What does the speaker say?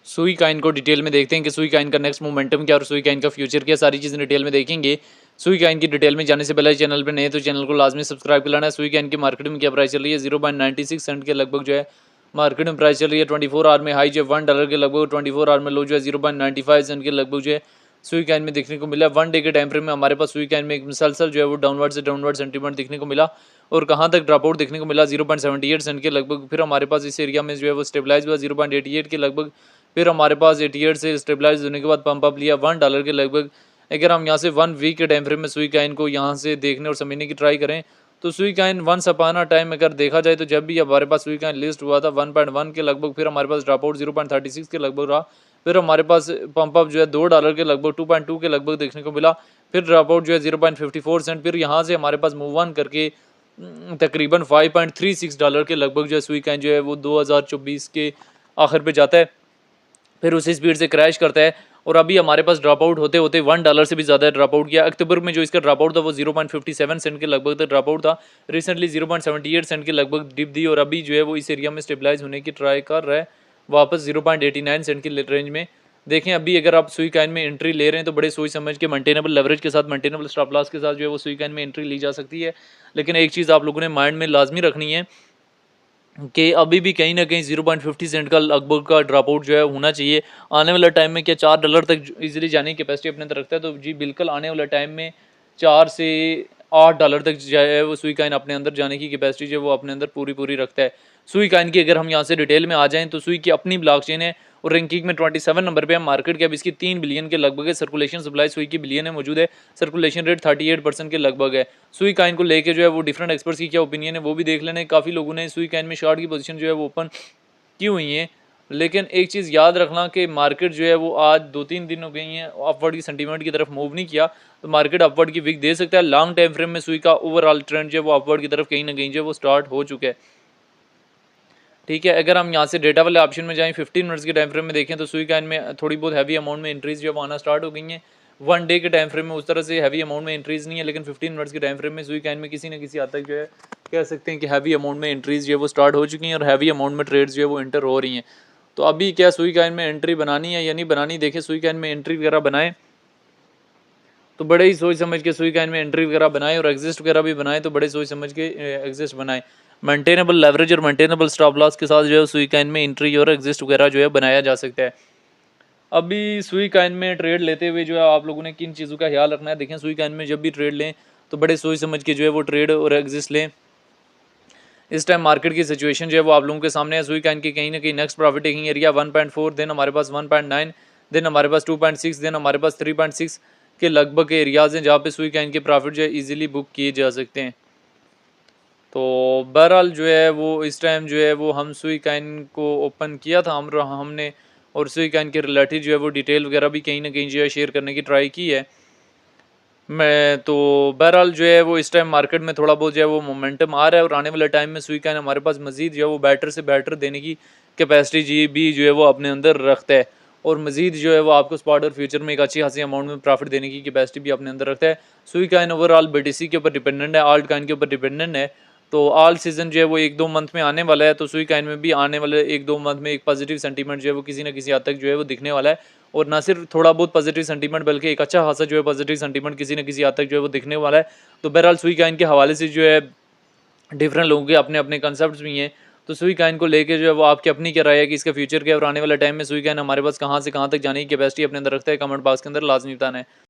सुई काइन को डिटेल में देखते हैं कि सुई काइन का नेक्स्ट मोमेंटम क्या और सुई काइन का फ्यूचर क्या, सारी चीज़ें डिटेल में देखेंगे। सुई काइन की डिटेल में जाने से पहले चैनल पे नए तो चैनल को लाजमी सब्सक्राइब कर लेना है। सुई काइन की मार्केट में क्या प्राइस चल रही है, 0.96 सेंट के लगभग जो है मार्केट में प्राइस चल रही है। 24 आवर में हाई जो है $1 के लगभग, 24 आवर में लो जो है 0.95 सेंट के लगभग जो है सुई काइन में देखने को मिला। 1 डे के टाइम फ्रेम में हमारे पास सुई काइन में एक मुसलसल जो है वो डाउनवर्ड से डाउनवर्ड सेंटीमेंट देखने को मिला और कहाँ तक ड्रॉप आउट देखने को मिला, 0.78 सेंट के लगभग। फिर हमारे पास इस एरिया में जो है वो स्टेबलाइज हुआ 0.88 के लगभग। फिर हमारे पास 88 से स्टेबलाइज होने के बाद पंप अप लिया $1 के लगभग। अगर हम यहाँ से 1 वीक के टाइम फ्रेम में सुई काइन को यहाँ से देखने और समझने की ट्राई करें तो सुई काइन वंस अपॉन अ टाइम अगर देखा जाए तो जब भी हमारे पास सुई काइन लिस्ट हुआ था 1.1 के लगभग, फिर हमारे पास ड्रॉप आउट 0.36 के लगभग रहा। फिर हमारे पास पंप अप जो है $2 के लगभग, 2.2 के लगभग देखने को मिला। फिर ड्रॉप आउट जो है 0.54 सेंट। फिर यहाँ से हमारे पास मूव ऑन करके तकरीबन $5.36 के लगभग जो है सुई काइन जो है वो 2024 के आखिर पे जाता है, फिर उसी स्पीड से क्रैश करता है और अभी हमारे पास ड्रॉप आउट होते होते $1 से भी ज़्यादा ड्रॉप आउट किया। अक्टूबर में जो इसका ड्रॉप आउट था वो 0.57 सेंट के लगभग तक ड्रॉप आउट था। रिसेंटली 0.78 सेंट के लगभग डिप दी और अभी जो है वो इस एरिया में स्टेबलाइज होने की ट्राई कर रहा है वापस 0.89 सेंट की रेंज में। देखें अभी अगर आप सुई काइन में एंट्री ले रहे हैं तो बड़े सोच समझ के मेंटेनेबल लेवरेज के साथ, मेंटेनेबल स्टॉप लॉस के साथ जो है वो सुई काइन में एंट्री ली जा सकती है। लेकिन एक चीज़ आप लोगों ने माइंड में लाजमी रखनी है कि अभी भी कहीं ना कहीं 0.50 सेंट का लगभग का ड्रॉप आउट जो है होना चाहिए। आने वाला टाइम में क्या $4 तक इजीली जाने की कैपेसिटी अपने अंदर रखता है, तो जी बिल्कुल आने वाला टाइम में 4 से $8 तक जो है वो सुई काइन अपने अंदर जाने की कैपेसिटी जो है वो अपने अंदर पूरी रखता है। सुई काइन की अगर हम यहाँ से डिटेल में आ जाएँ तो सुई की अपनी ब्लॉकचेन है और रैंकिंग में 27 नंबर पे है। मार्केट कैप इसकी 3 बिलियन के लगभग है। सर्कुलेशन सप्लाई सुई की बिलियन में मौजूद है। सर्कुलेशन रेट 38% के लगभग है। सुई काइन को लेके जो है वो डिफरेंट एक्सपर्ट्स की क्या ओपिनियन है वो भी देख लेने। काफ़ी लोगों ने सुई काइन में शॉर्ट की पोजीशन जो है वो ओपन की हुई है, लेकिन एक चीज़ याद रखना कि मार्केट जो है वो आज 2-3 दिन हो गई हैं अपवर्ड की सेंटीमेंट की तरफ मूव नहीं किया, तो मार्केट अपवर्ड की विक दे सकता है। लॉन्ग टाइम फ्रेम में सुई का ओवरऑल ट्रेंड जो है वो अपवर्ड की तरफ कहीं ना कहीं जो है वो स्टार्ट हो चुका है। ठीक है, अगर हम यहाँ से डेटा वाले ऑप्शन में जाएं 15 मिनट्स के टाइम फ्रेम में देखें तो सुई काइन में थोड़ी बहुत हैवी अमाउंट में इंक्रीज जो है वो आना स्टार्ट हो गई है। 1 डे के टाइम फ्रेम में उस तरह से हैवी अमाउंट में इंक्रीज नहीं है, लेकिन 15 मिनट्स के टाइम फ्रेम में सुई काइन में किसी न किसी हद तक जो है कह सकते हैं कि हैवी अमाउंट में इंक्रीज जो है वो स्टार्ट हो चुकी हैं और हैवी अमाउंट में ट्रेड्स जो है वो एंटर हो रही हैं। तो अभी क्या सुई काइन में एंट्री बनानी है या नहीं बनानी, देखें सुई काइन में एंट्री वगैरह बनाएं तो बड़े ही सोच समझ के सुई काइन में एंट्री वगैरह बनाए और एग्जिस्ट वगैरह भी बनाए तो बड़े सोच समझ के एग्जिस्ट बनाए। मेंटेनेबल लेवरेज और मेंटेनेबल स्टॉप लॉस के साथ जो है सुई काइन में एंट्री और एग्जिस्ट वगैरह जो है बनाया जा सकता है। अभी सुई काइन में ट्रेड लेते हुए जो है आप लोगों ने किन चीज़ों का ख्याल रखना है, देखें सुई काइन में जब भी ट्रेड लें तो बड़े सोच समझ के जो है वो ट्रेड और एग्जिस्ट लें। इस टाइम मार्केट की सिचुएशन जो है वो आप लोगों के सामने है। सुई काइन की कहीं ना कहीं next profit taking area 1.4, then हमारे पास 1.9, देन हमारे पास 2.6, देन हमारे पास 3.6 के लगभग के एरियाज़ हैं जहाँ पे सुई काइन के प्रॉफिट जो है ईजिली बुक किए जा सकते हैं। तो बहरहाल जो है वो इस टाइम जो है वो हम सुई काइन को ओपन किया था हमने और सुई काइन के रिलेटेड जो है वो डिटेल वगैरह भी कहीं ना कहीं जो है शेयर करने की ट्राई की है मैं। तो बहरहाल जो है वो इस टाइम मार्केट में थोड़ा बहुत जो है वो मोमेंटम आ रहा है और आने वाले टाइम में सुई काइन हमारे पास मजीद जो है वो बेटर से बेटर देने की कैपेसिटी जी भी जो है वो अपने अंदर रखता है और मजीद जो है वो आपको स्पॉट और फ्यूचर में एक अच्छी खासी अमाउंट में प्रॉफिट देने की कैपेसिटी भी अपने अंदर रखता है। सुई काइन ओवरऑल BTC के ऊपर डिपेंडेंट है, आल्ट काइन के ऊपर डिपेंडेंट है। तो ऑल सीजन जो है वो 1-2 मंथ में आने वाला है, तो सुई काइन में भी आने वाले 1-2 मंथ में एक पॉजिटिव सेंटीमेंट जो है वो किसी न किसी हद तक जो है वो दिखने वाला है और ना सिर्फ थोड़ा बहुत पॉजिटिव सेंटीमेंट बल्कि एक अच्छा खासा जो है पॉजिटिव सेंटीमेंट किसी न किसी हद तक जो है वो दिखने वाला है। तो बहरहाल सुई काइन के हवाले से जो है डिफरेंट लोगों के अपने अपने कंसेप्ट भी हैं, तो सुई काइन को लेके जो है वो आपकी अपनी क्या राय है कि इसका फ्यूचर क्या और आने वाले टाइम में सुई काइन हमारे पास कहाँ से कहाँ तक जाने की कैपेसिटी अपने अंदर रखता है, कमेंट बॉक्स के अंदर लाजमी बताना है।